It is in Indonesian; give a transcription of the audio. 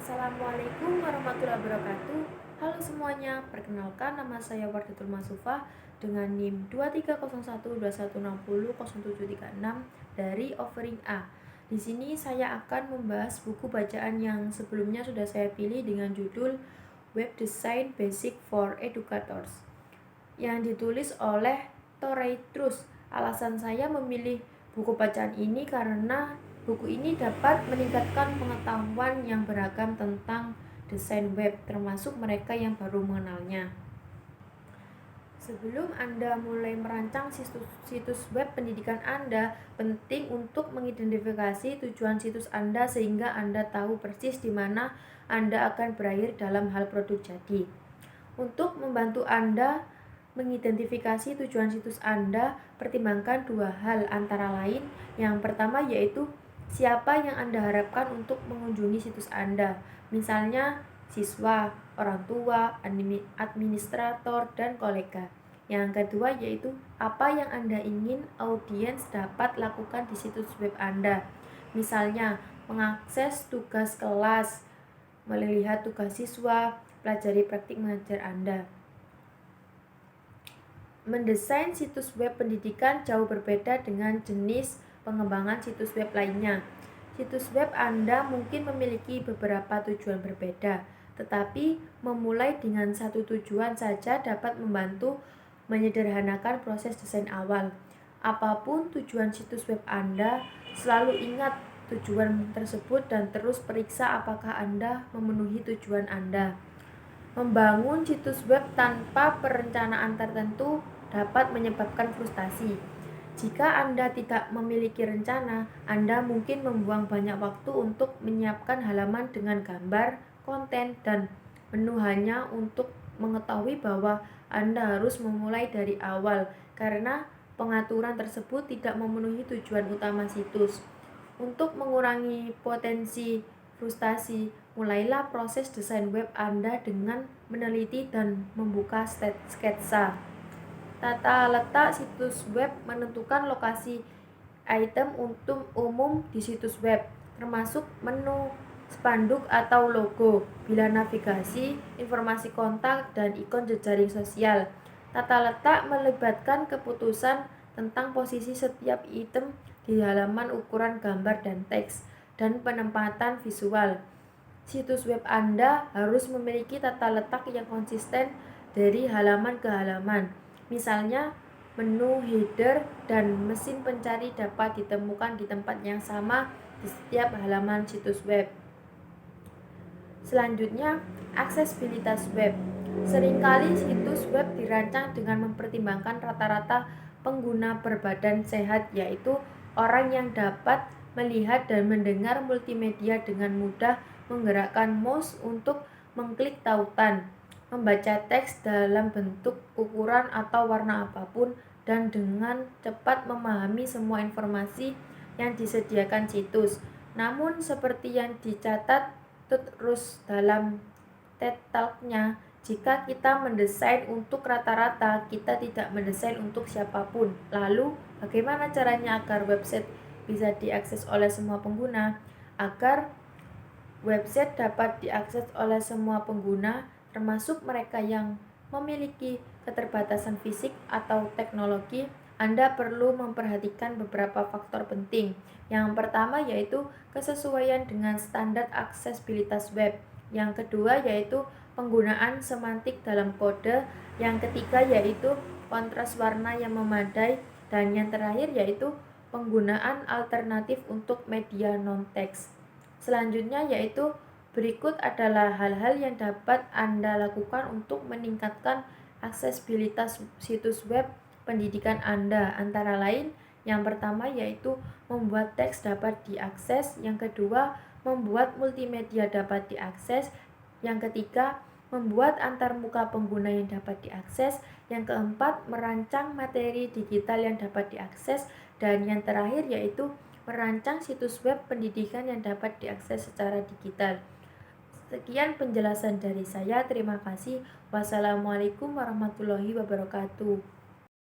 Assalamualaikum warahmatullahi wabarakatuh. Halo semuanya, perkenalkan nama saya Wardatul Masufah dengan NIM 230121600736 dari Offering A. Di sini saya akan membahas buku bacaan yang sebelumnya sudah saya pilih dengan judul Web Design Basic for Educators yang ditulis oleh Torrey Trust. Alasan saya memilih buku bacaan ini karena buku ini dapat meningkatkan pengetahuan yang beragam tentang desain web, termasuk mereka yang baru mengenalnya. Sebelum Anda mulai merancang situs web pendidikan Anda, penting untuk mengidentifikasi tujuan situs Anda sehingga Anda tahu persis di mana Anda akan berakhir dalam hal produk jadi. Untuk membantu Anda mengidentifikasi tujuan situs Anda, pertimbangkan dua hal antara lain. Yang pertama yaitu siapa yang Anda harapkan untuk mengunjungi situs Anda. Misalnya siswa, orang tua, administrator, dan kolega. Yang kedua yaitu apa yang Anda ingin audiens dapat lakukan di situs web Anda. Misalnya mengakses tugas kelas, melihat tugas siswa, pelajari praktik mengajar Anda. Mendesain situs web pendidikan jauh berbeda dengan jenis pengembangan situs web lainnya. Situs web Anda mungkin memiliki beberapa tujuan berbeda, tetapi memulai dengan satu tujuan saja dapat membantu menyederhanakan proses desain awal. Apapun tujuan situs web Anda, selalu ingat tujuan tersebut dan terus periksa apakah Anda memenuhi tujuan Anda. Membangun situs web tanpa perencanaan tertentu dapat menyebabkan frustasi. Jika Anda tidak memiliki rencana, Anda mungkin membuang banyak waktu untuk menyiapkan halaman dengan gambar, konten, dan menu hanya untuk mengetahui bahwa Anda harus memulai dari awal karena pengaturan tersebut tidak memenuhi tujuan utama situs. Untuk mengurangi potensi frustasi, mulailah proses desain web Anda dengan meneliti dan membuka sketsa. Tata letak situs web menentukan lokasi item untuk umum di situs web, termasuk menu, spanduk atau logo, bila navigasi, informasi kontak, dan ikon jejaring sosial. Tata letak melibatkan keputusan tentang posisi setiap item di halaman, ukuran gambar dan teks, dan penempatan visual. Situs web Anda harus memiliki tata letak yang konsisten dari halaman ke halaman. Misalnya, menu, header, dan mesin pencari dapat ditemukan di tempat yang sama di setiap halaman situs web. Selanjutnya, aksesibilitas web. Seringkali situs web dirancang dengan mempertimbangkan rata-rata pengguna berbadan sehat, yaitu orang yang dapat melihat dan mendengar multimedia dengan mudah, menggerakkan mouse untuk mengklik tautan, membaca teks dalam bentuk, ukuran, atau warna apapun, dan dengan cepat memahami semua informasi yang disediakan situs. Namun, seperti yang dicatat terus dalam TED Talk-nya, jika kita mendesain untuk rata-rata, kita tidak mendesain untuk siapapun. Lalu, bagaimana caranya agar website bisa diakses oleh semua pengguna? Agar website dapat diakses oleh semua pengguna, termasuk mereka yang memiliki keterbatasan fisik atau teknologi, Anda perlu memperhatikan beberapa faktor penting. Yang pertama yaitu kesesuaian dengan standar aksesibilitas web. Yang kedua yaitu penggunaan semantik dalam kode. Yang ketiga yaitu kontras warna yang memadai. Dan yang terakhir yaitu penggunaan alternatif untuk media non-teks. Selanjutnya yaitu berikut adalah hal-hal yang dapat Anda lakukan untuk meningkatkan aksesibilitas situs web pendidikan Anda. Antara lain, yang pertama yaitu membuat teks dapat diakses, yang kedua membuat multimedia dapat diakses, yang ketiga membuat antarmuka pengguna yang dapat diakses, yang keempat merancang materi digital yang dapat diakses, dan yang terakhir yaitu merancang situs web pendidikan yang dapat diakses secara digital. Sekian penjelasan dari saya. Terima kasih. Wassalamualaikum warahmatullahi wabarakatuh.